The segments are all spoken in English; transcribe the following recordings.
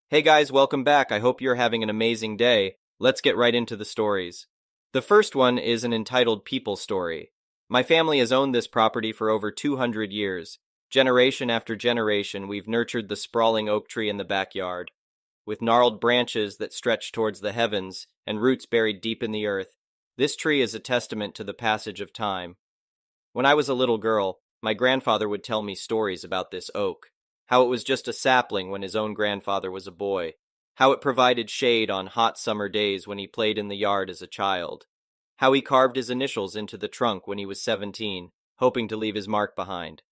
Hey guys, welcome back. I hope you're having an amazing day. Let's get right into the stories. The first one is an entitled People Story. My family has owned this property for over 200 years. Generation after generation, we've nurtured the sprawling oak tree in the backyard. With gnarled branches that stretch towards the heavens and roots buried deep in the earth, this tree is a testament to the passage of time. When I was a little girl, my grandfather would tell me stories about this oak. How it was just a sapling when his own grandfather was a boy. How it provided shade on hot summer days when he played in the yard as a child. How he carved his initials into the trunk when he was 17, hoping to leave his mark behind.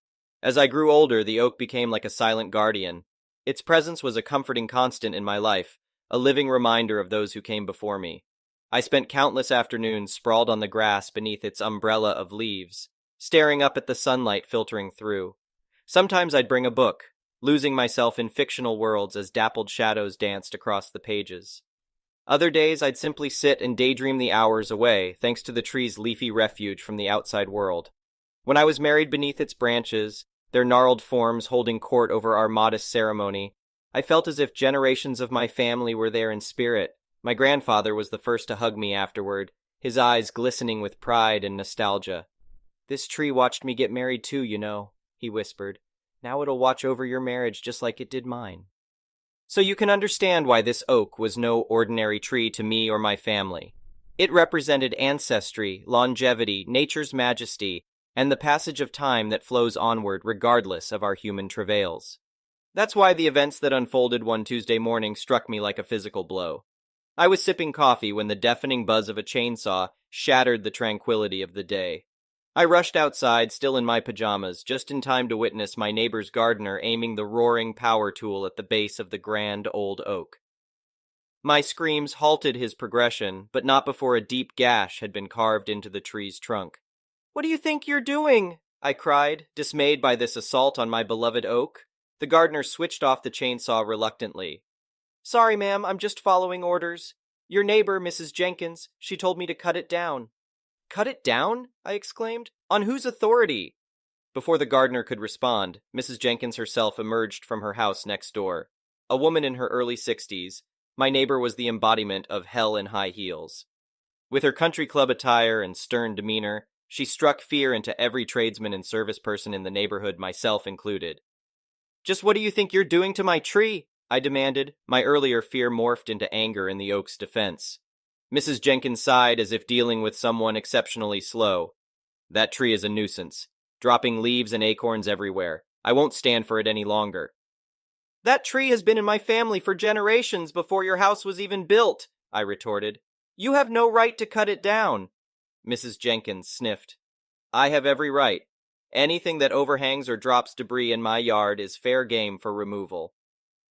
As I grew older, the oak became like a silent guardian. Its presence was a comforting constant in my life, a living reminder of those who came before me. I spent countless afternoons sprawled on the grass beneath its umbrella of leaves, staring up at the sunlight filtering through. Sometimes I'd bring a book, losing myself in fictional worlds as dappled shadows danced across the pages. Other days I'd simply sit and daydream the hours away, thanks to the tree's leafy refuge from the outside world. When I was married beneath its branches, their gnarled forms holding court over our modest ceremony, I felt as if generations of my family were there in spirit. My grandfather was the first to hug me afterward, his eyes glistening with pride and nostalgia. "This tree watched me get married too, you know," he whispered. "Now it'll watch over your marriage just like it did mine." So you can understand why this oak was no ordinary tree to me or my family. It represented ancestry, longevity, nature's majesty, and the passage of time that flows onward regardless of our human travails. That's why the events that unfolded one Tuesday morning struck me like a physical blow. I was sipping coffee when the deafening buzz of a chainsaw shattered the tranquility of the day. I rushed outside, still in my pajamas, just in time to witness my neighbor's gardener aiming the roaring power tool at the base of the grand old oak. My screams halted his progression, but not before a deep gash had been carved into the tree's trunk. "What do you think you're doing?" I cried, dismayed by this assault on my beloved oak. The gardener switched off the chainsaw reluctantly. "Sorry, ma'am, I'm just following orders. Your neighbor, Mrs. Jenkins, she told me to cut it down." "Cut it down?" I exclaimed. "On whose authority?" Before the gardener could respond, Mrs. Jenkins herself emerged from her house next door. A woman in her early 60s, my neighbor was the embodiment of hell in high heels. With her country club attire and stern demeanor, she struck fear into every tradesman and service person in the neighborhood, myself included. "Just what do you think you're doing to my tree?" I demanded, my earlier fear morphed into anger in the oak's defense. Mrs. Jenkins sighed as if dealing with someone exceptionally slow. "That tree is a nuisance, dropping leaves and acorns everywhere. I won't stand for it any longer." "That tree has been in my family for generations before your house was even built," I retorted. "You have no right to cut it down." Mrs. Jenkins sniffed. "I have every right. Anything that overhangs or drops debris in my yard is fair game for removal.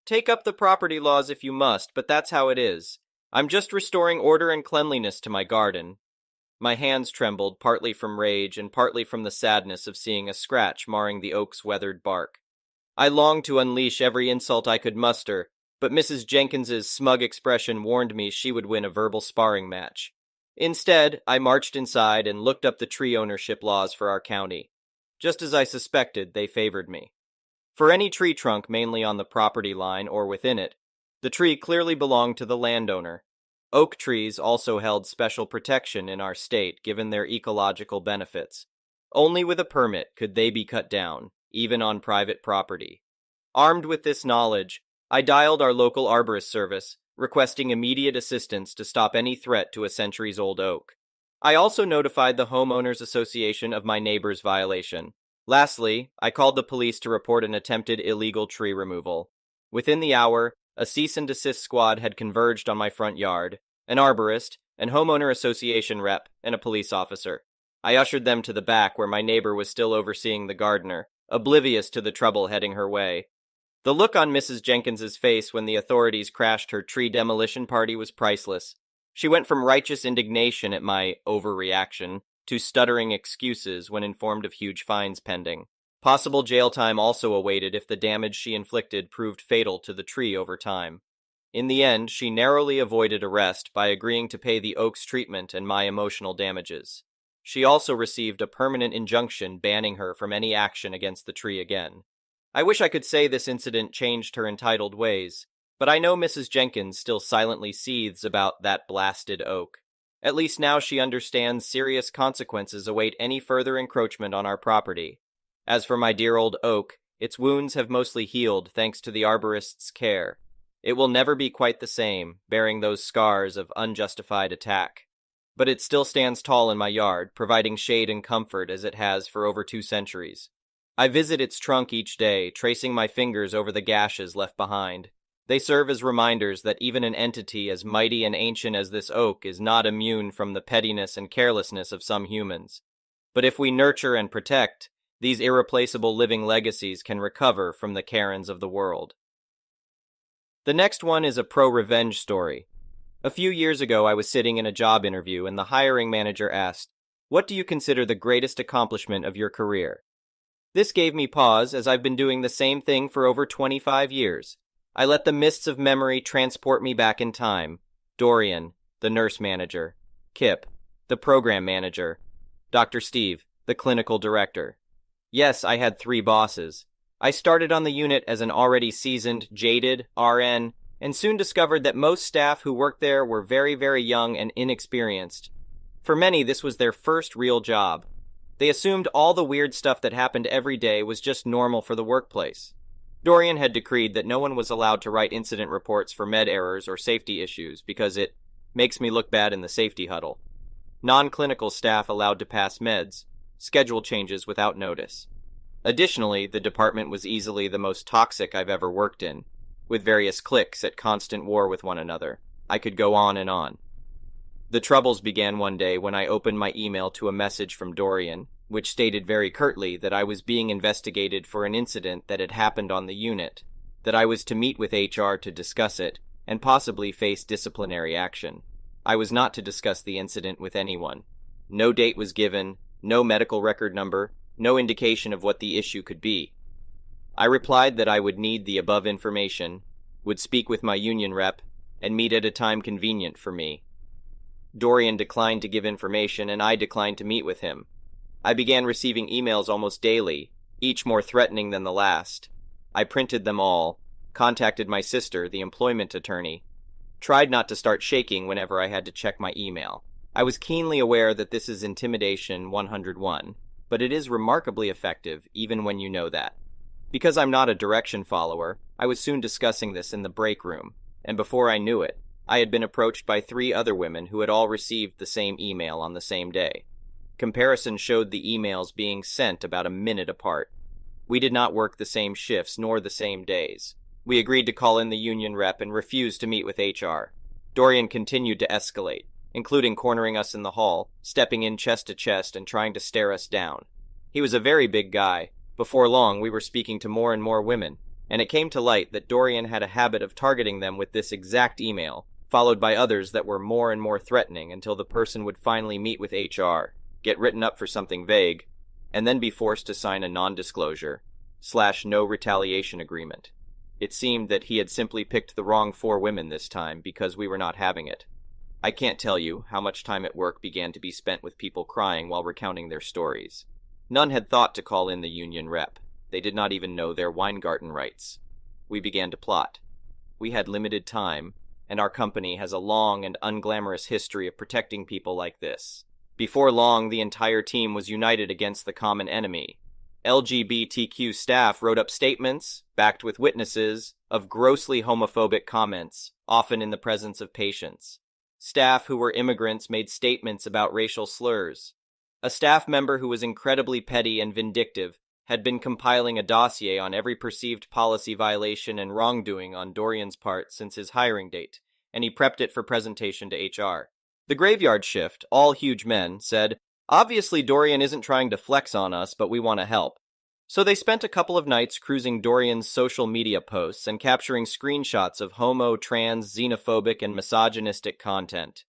Take up the property laws if you must, but that's how it is. I'm just restoring order and cleanliness to my garden." My hands trembled, partly from rage and partly from the sadness of seeing a scratch marring the oak's weathered bark. I longed to unleash every insult I could muster, but Mrs. Jenkins's smug expression warned me she would win a verbal sparring match. Instead, I marched inside and looked up the tree ownership laws for our county. Just as I suspected, they favored me. For any tree trunk mainly on the property line or within it, the tree clearly belonged to the landowner. Oak trees also held special protection in our state given their ecological benefits. Only with a permit could they be cut down, even on private property. Armed with this knowledge, I dialed our local arborist service, requesting immediate assistance to stop any threat to a centuries-old oak. I also notified the Homeowners Association of my neighbor's violation. Lastly, I called the police to report an attempted illegal tree removal. Within the hour, a cease and desist squad had converged on my front yard, an arborist, an homeowner association rep, and a police officer. I ushered them to the back where my neighbor was still overseeing the gardener, oblivious to the trouble heading her way. The look on Mrs. Jenkins's face when the authorities crashed her tree demolition party was priceless. She went from righteous indignation at my overreaction to stuttering excuses when informed of huge fines pending. Possible jail time also awaited if the damage she inflicted proved fatal to the tree over time. In the end, she narrowly avoided arrest by agreeing to pay the oak's treatment and my emotional damages. She also received a permanent injunction banning her from any action against the tree again. I wish I could say this incident changed her entitled ways, But I know Mrs. Jenkins still silently seethes about that blasted oak. At least now she understands serious consequences await any further encroachment on our property. As for my dear old oak, its wounds have mostly healed thanks to the arborist's care. It will never be quite the same, bearing those scars of unjustified attack. But it still stands tall in my yard, providing shade and comfort as it has for over 2 centuries. I visit its trunk each day, tracing my fingers over the gashes left behind. They serve as reminders that even an entity as mighty and ancient as this oak is not immune from the pettiness and carelessness of some humans. But if we nurture and protect, these irreplaceable living legacies can recover from the Karens of the world. The next one is a pro-revenge story. A few years ago, I was sitting in a job interview and the hiring manager asked, "What do you consider the greatest accomplishment of your career?" This gave me pause, as I've been doing the same thing for over 25 years. I let the mists of memory transport me back in time. Dorian, the nurse manager. Kip, the program manager. Dr. Steve, the clinical director. Yes, I had 3 bosses. I started on the unit as an already seasoned, jaded RN, and soon discovered that most staff who worked there were very, very young and inexperienced. For many, this was their first real job. They assumed all the weird stuff that happened every day was just normal for the workplace. Dorian had decreed that no one was allowed to write incident reports for med errors or safety issues because it makes me look bad in the safety huddle. Non-clinical staff allowed to pass meds, schedule changes without notice. Additionally, the department was easily the most toxic I've ever worked in, with various cliques at constant war with one another. I could go on and on. The troubles began one day when I opened my email to a message from Dorian, which stated very curtly that I was being investigated for an incident that had happened on the unit, that I was to meet with HR to discuss it, and possibly face disciplinary action. I was not to discuss the incident with anyone. No date was given, no medical record number, no indication of what the issue could be. I replied that I would need the above information, would speak with my union rep, and meet at a time convenient for me. Dorian declined to give information, and I declined to meet with him. I began receiving emails almost daily, each more threatening than the last. I printed them all, contacted my sister, the employment attorney, tried not to start shaking whenever I had to check my email. I was keenly aware that this is intimidation 101, but it is remarkably effective even when you know that. Because I'm not a direction follower, I was soon discussing this in the break room, and before I knew it, I had been approached by 3 other women who had all received the same email on the same day. Comparison showed the emails being sent about a minute apart. We did not work the same shifts nor the same days. We agreed to call in the union rep and refused to meet with HR. Dorian continued to escalate, including cornering us in the hall, stepping in chest to chest and trying to stare us down. He was a very big guy. Before long, we were speaking to more and more women, and it came to light that Dorian had a habit of targeting them with this exact email, followed by others that were more and more threatening until the person would finally meet with HR, get written up for something vague, and then be forced to sign a non-disclosure/no retaliation agreement. It seemed that he had simply picked the wrong 4 women this time because we were not having it. I can't tell you how much time at work began to be spent with people crying while recounting their stories. None had thought to call in the union rep. They did not even know their Weingarten rights. We began to plot. We had limited time, and our company has a long and unglamorous history of protecting people like this. Before long, the entire team was united against the common enemy. LGBTQ staff wrote up statements, backed with witnesses, of grossly homophobic comments, often in the presence of patients. Staff who were immigrants made statements about racial slurs. A staff member who was incredibly petty and vindictive had been compiling a dossier on every perceived policy violation and wrongdoing on Dorian's part since his hiring date, and he prepped it for presentation to HR. The graveyard shift, all huge men, said, "Obviously Dorian isn't trying to flex on us, but we want to help." So they spent a couple of nights cruising Dorian's social media posts and capturing screenshots of homo, trans, xenophobic, and misogynistic content.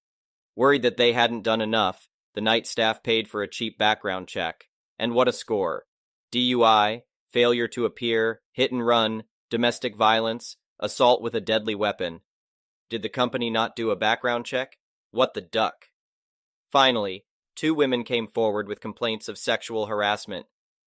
Worried that they hadn't done enough, the night staff paid for a cheap background check. And what a score. DUI, failure to appear, hit and run, domestic violence, assault with a deadly weapon. Did the company not do a background check? What the duck? Finally, 2 women came forward with complaints of sexual harassment.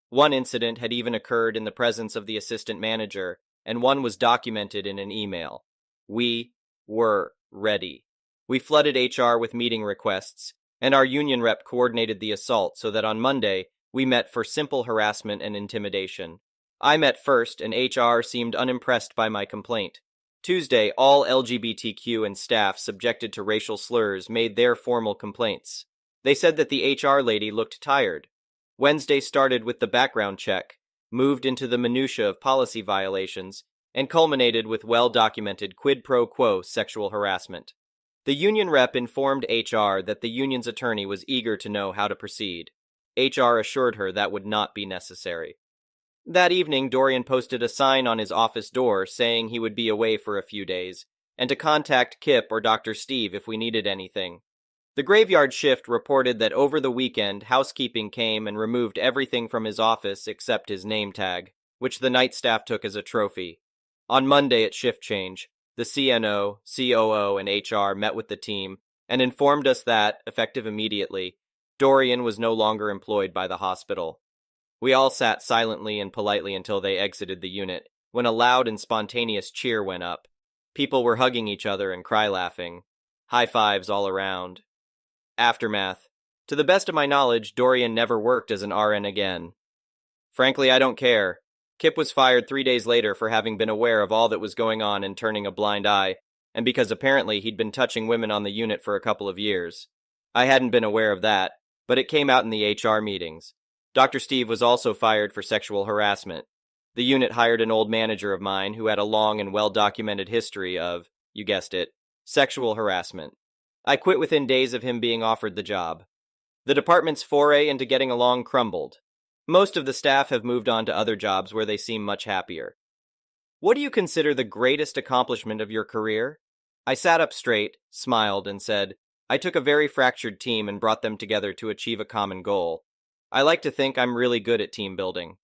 One incident had even occurred in the presence of the assistant manager, and one was documented in an email. We were ready. We flooded HR with meeting requests, and our union rep coordinated the assault so that on Monday, we met for simple harassment and intimidation. I met first, and HR seemed unimpressed by my complaint. Tuesday, all LGBTQ and staff subjected to racial slurs made their formal complaints. They said that the HR lady looked tired. Wednesday started with the background check, moved into the minutiae of policy violations, and culminated with well-documented quid pro quo sexual harassment. The union rep informed HR that the union's attorney was eager to know how to proceed. HR assured her that would not be necessary. That evening, Dorian posted a sign on his office door saying he would be away for a few days, and to contact Kip or Dr. Steve if we needed anything. The graveyard shift reported that over the weekend, housekeeping came and removed everything from his office except his name tag, which the night staff took as a trophy. On Monday at shift change, the CNO, COO, and HR met with the team and informed us that, effective immediately, Dorian was no longer employed by the hospital. We all sat silently and politely until they exited the unit, when a loud and spontaneous cheer went up. People were hugging each other and cry-laughing. High fives all around. Aftermath. To the best of my knowledge, Dorian never worked as an RN again. Frankly, I don't care. Kip was fired 3 days later for having been aware of all that was going on and turning a blind eye, and because apparently he'd been touching women on the unit for a couple of years. I hadn't been aware of that, but it came out in the HR meetings. Dr. Steve was also fired for sexual harassment. The unit hired an old manager of mine who had a long and well-documented history of, you guessed it, sexual harassment. I quit within days of him being offered the job. The department's foray into getting along crumbled. Most of the staff have moved on to other jobs where they seem much happier. What do you consider the greatest accomplishment of your career? I sat up straight, smiled, and said, I took a very fractured team and brought them together to achieve a common goal. I like to think I'm really good at team building.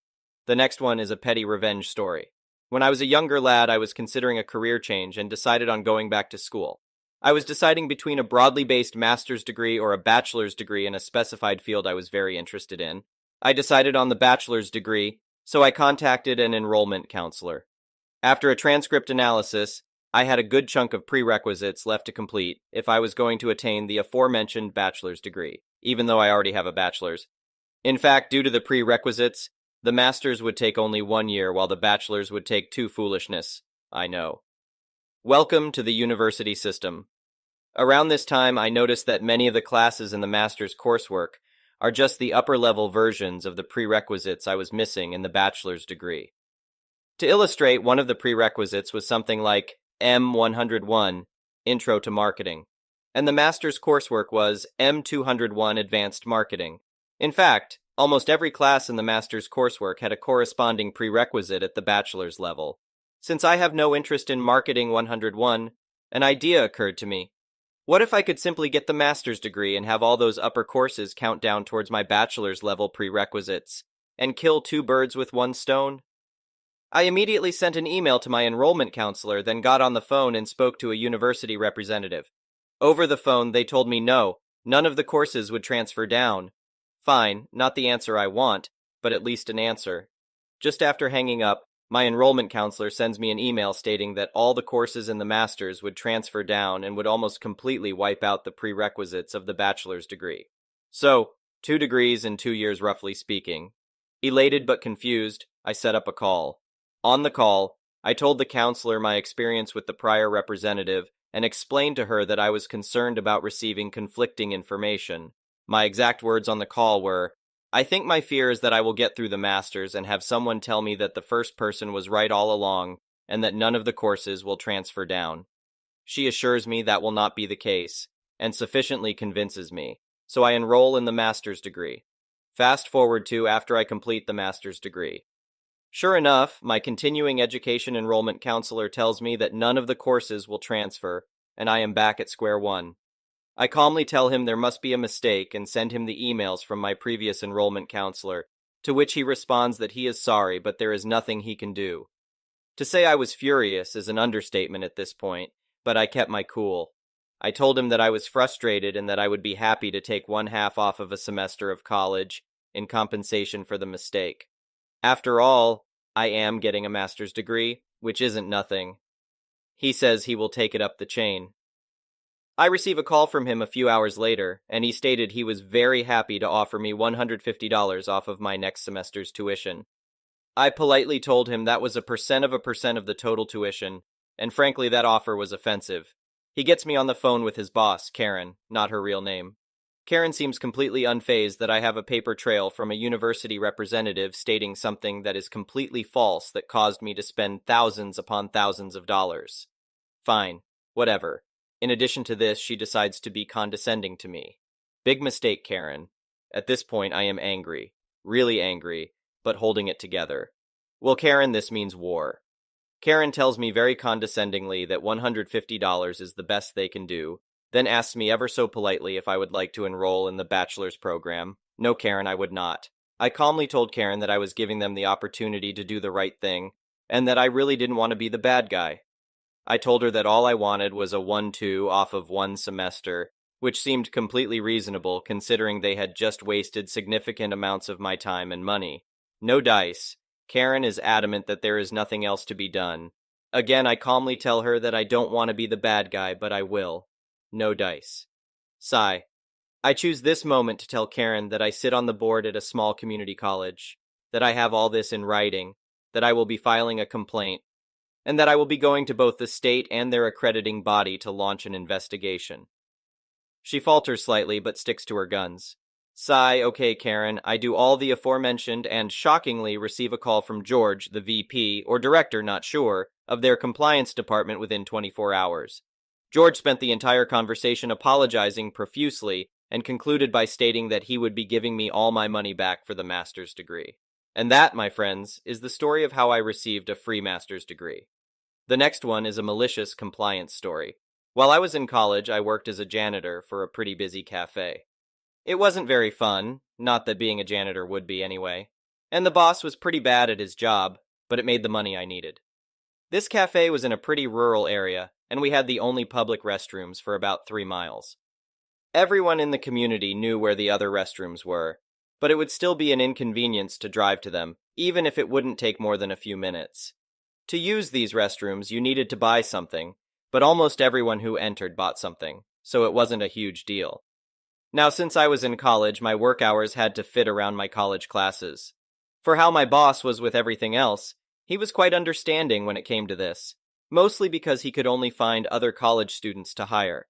The next one is a petty revenge story. When I was a younger lad, I was considering a career change and decided on going back to school. I was deciding between a broadly based master's degree or a bachelor's degree in a specified field I was very interested in. I decided on the bachelor's degree, so I contacted an enrollment counselor. After a transcript analysis, I had a good chunk of prerequisites left to complete if I was going to attain the aforementioned bachelor's degree, even though I already have a bachelor's. In fact, due to the prerequisites, the master's would take only 1 year while the bachelor's would take 2 foolishness. I know. Welcome to the university system. Around this time, I noticed that many of the classes in the master's coursework are just the upper-level versions of the prerequisites I was missing in the bachelor's degree. To illustrate, one of the prerequisites was something like M101, Intro to Marketing, and the master's coursework was M201, Advanced Marketing. In fact, almost every class in the master's coursework had a corresponding prerequisite at the bachelor's level. Since I have no interest in Marketing 101, an idea occurred to me. What if I could simply get the master's degree and have all those upper courses count down towards my bachelor's level prerequisites, and kill 2 birds with 1 stone? I immediately sent an email to my enrollment counselor, then got on the phone and spoke to a university representative. Over the phone, they told me no, none of the courses would transfer down. Fine, not the answer I want, but at least an answer. Just after hanging up, my enrollment counselor sends me an email stating that all the courses in the master's would transfer down and would almost completely wipe out the prerequisites of the bachelor's degree. So, 2 degrees in 2 years roughly speaking. Elated but confused, I set up a call. On the call, I told the counselor my experience with the prior representative and explained to her that I was concerned about receiving conflicting information. My exact words on the call were, I think my fear is that I will get through the master's and have someone tell me that the first person was right all along and that none of the courses will transfer down. She assures me that will not be the case, and sufficiently convinces me, so I enroll in the master's degree. Fast forward to after I complete the master's degree. Sure enough, my continuing education enrollment counselor tells me that none of the courses will transfer, and I am back at square one. I calmly tell him there must be a mistake and send him the emails from my previous enrollment counselor, to which he responds that he is sorry, but there is nothing he can do. To say I was furious is an understatement at this point, but I kept my cool. I told him that I was frustrated and that I would be happy to take 1/2 off of a semester of college in compensation for the mistake. After all, I am getting a master's degree, which isn't nothing. He says he will take it up the chain. I receive a call from him a few hours later, and he stated he was very happy to offer me $150 off of my next semester's tuition. I politely told him that was a percent of the total tuition, and frankly that offer was offensive. He gets me on the phone with his boss, Karen, not her real name. Karen seems completely unfazed that I have a paper trail from a university representative stating something that is completely false that caused me to spend thousands upon thousands of dollars. Fine, whatever. In addition to this, she decides to be condescending to me. Big mistake, Karen. At this point, I am angry. Really angry, but holding it together. Well, Karen, this means war. Karen tells me very condescendingly that $150 is the best they can do, then asks me ever so politely if I would like to enroll in the bachelor's program. No, Karen, I would not. I calmly told Karen that I was giving them the opportunity to do the right thing, and that I really didn't want to be the bad guy. I told her that all I wanted was a 1-2 off of one semester, which seemed completely reasonable considering they had just wasted significant amounts of my time and money. No dice. Karen is adamant that there is nothing else to be done. Again, I calmly tell her that I don't want to be the bad guy, but I will. No dice. Sigh. I choose this moment to tell Karen that I sit on the board at a small community college, that I have all this in writing, that I will be filing a complaint, and that I will be going to both the state and their accrediting body to launch an investigation. She falters slightly, but sticks to her guns. Sigh, okay, Karen, I do all the aforementioned and, shockingly, receive a call from George, the VP, or director, not sure, of their compliance department within 24 hours. George spent the entire conversation apologizing profusely and concluded by stating that he would be giving me all my money back for the master's degree. And that, my friends, is the story of how I received a free master's degree. The next one is a malicious compliance story. While I was in college, I worked as a janitor for a pretty busy cafe. It wasn't very fun, not that being a janitor would be anyway, and the boss was pretty bad at his job, but it made the money I needed. This cafe was in a pretty rural area, and we had the only public restrooms for about 3 miles. Everyone in the community knew where the other restrooms were, but it would still be an inconvenience to drive to them, even if it wouldn't take more than a few minutes. To use these restrooms, you needed to buy something, but almost everyone who entered bought something, so it wasn't a huge deal. Now, since I was in college, my work hours had to fit around my college classes. For how my boss was with everything else, he was quite understanding when it came to this, mostly because he could only find other college students to hire.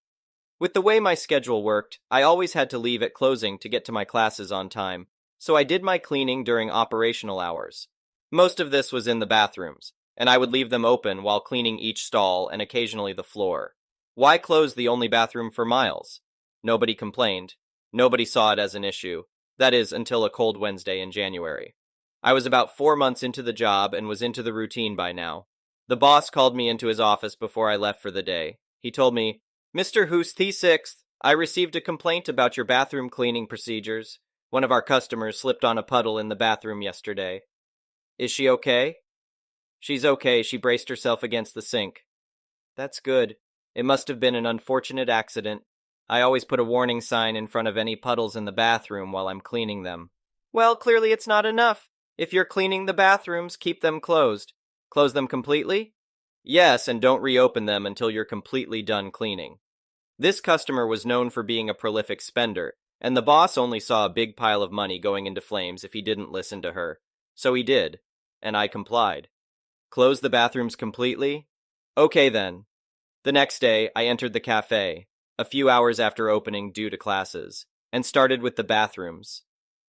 With the way my schedule worked, I always had to leave at closing to get to my classes on time, so I did my cleaning during operational hours. Most of this was in the bathrooms, and I would leave them open while cleaning each stall and occasionally the floor. Why close the only bathroom for miles? Nobody complained. Nobody saw it as an issue. That is, until a cold Wednesday in January. I was about 4 months into the job and was into the routine by now. The boss called me into his office before I left for the day. He told me, "Mr. Hoos T6th, I received a complaint about your bathroom cleaning procedures. One of our customers slipped on a puddle in the bathroom yesterday. Is she okay?" "She's okay. She braced herself against the sink." "That's good. It must have been an unfortunate accident. I always put a warning sign in front of any puddles in the bathroom while I'm cleaning them." "Well, clearly it's not enough. If you're cleaning the bathrooms, keep them closed." "Close them completely?" "Yes, and don't reopen them until you're completely done cleaning." This customer was known for being a prolific spender, and the boss only saw a big pile of money going into flames if he didn't listen to her. So he did, and I complied. Close the bathrooms completely? Okay then. The next day, I entered the cafe, a few hours after opening due to classes, and started with the bathrooms.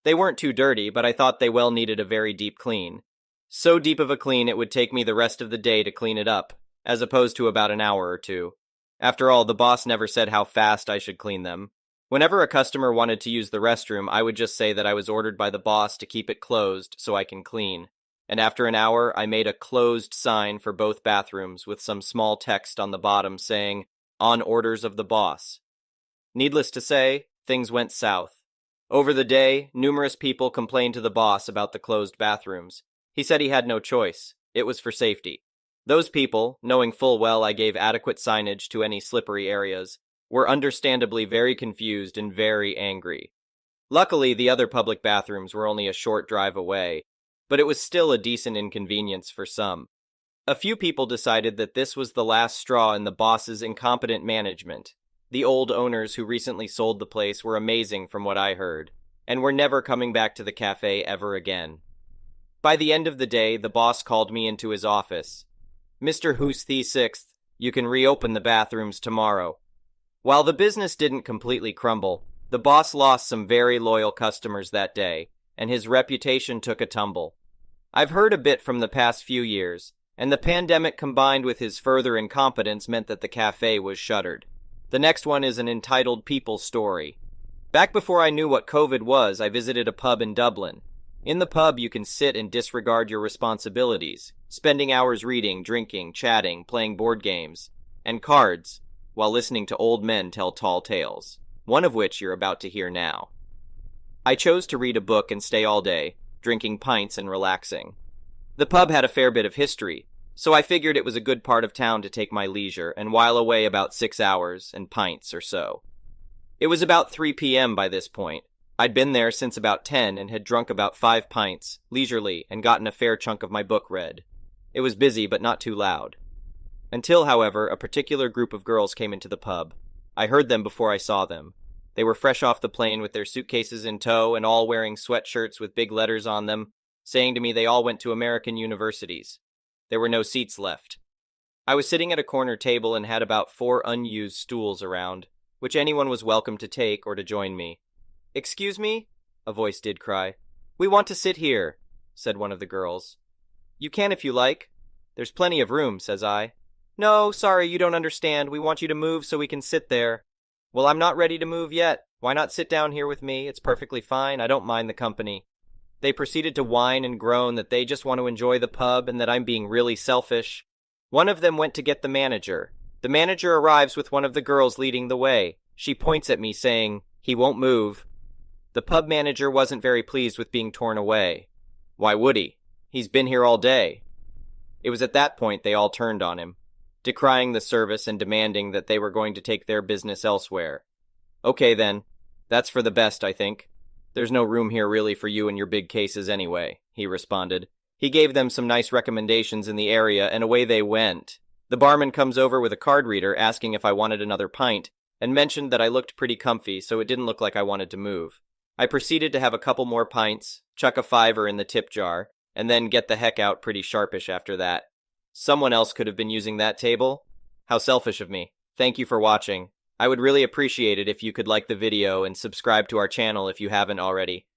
They weren't too dirty, but I thought they well needed a very deep clean. So deep of a clean it would take me the rest of the day to clean it up, as opposed to about an hour or two. After all, the boss never said how fast I should clean them. Whenever a customer wanted to use the restroom, I would just say that I was ordered by the boss to keep it closed so I can clean. And after an hour, I made a closed sign for both bathrooms with some small text on the bottom saying, "On orders of the boss." Needless to say, things went south. Over the day, numerous people complained to the boss about the closed bathrooms. He said he had no choice. It was for safety. Those people, knowing full well I gave adequate signage to any slippery areas, were understandably very confused and very angry. Luckily, the other public bathrooms were only a short drive away, but it was still a decent inconvenience for some. A few people decided that this was the last straw in the boss's incompetent management. The old owners who recently sold the place were amazing from what I heard, and were never coming back to the cafe ever again. By the end of the day, the boss called me into his office. "Mr. Who's the Sixth, you can reopen the bathrooms tomorrow." While the business didn't completely crumble, the boss lost some very loyal customers that day, and his reputation took a tumble. I've heard a bit from the past few years, and the pandemic combined with his further incompetence meant that the cafe was shuttered. The next one is an entitled People Story. Back before I knew what COVID was, I visited a pub in Dublin. In the pub, you can sit and disregard your responsibilities, spending hours reading, drinking, chatting, playing board games, and cards, while listening to old men tell tall tales, one of which you're about to hear now. I chose to read a book and stay all day, drinking pints and relaxing. The pub had a fair bit of history, so I figured it was a good part of town to take my leisure and while away about 6 hours and pints or so. It was about 3 p.m. by this point. I'd been there since about 10 and had drunk about 5 pints, leisurely, and gotten a fair chunk of my book read. It was busy but not too loud. Until, however, a particular group of girls came into the pub. I heard them before I saw them. They were fresh off the plane with their suitcases in tow and all wearing sweatshirts with big letters on them, saying to me they all went to American universities. There were no seats left. I was sitting at a corner table and had about 4 unused stools around, which anyone was welcome to take or to join me. "Excuse me?" a voice did cry. "We want to sit here," said one of the girls. "You can if you like. There's plenty of room," says I. "No, sorry, you don't understand. We want you to move so we can sit there." "Well, I'm not ready to move yet. Why not sit down here with me? It's perfectly fine. I don't mind the company." They proceeded to whine and groan that they just want to enjoy the pub and that I'm being really selfish. One of them went to get the manager. The manager arrives with one of the girls leading the way. She points at me saying, "He won't move." The pub manager wasn't very pleased with being torn away. Why would he? He's been here all day. It was at that point they all turned on him, decrying the service and demanding that they were going to take their business elsewhere. "Okay then, that's for the best, I think. There's no room here really for you and your big cases anyway," he responded. He gave them some nice recommendations in the area, and away they went. The barman comes over with a card reader asking if I wanted another pint, and mentioned that I looked pretty comfy, so it didn't look like I wanted to move. I proceeded to have a couple more pints, chuck a $5 in the tip jar, and then get the heck out pretty sharpish after that. Someone else could have been using that table. How selfish of me. Thank you for watching. I would really appreciate it if you could like the video and subscribe to our channel if you haven't already.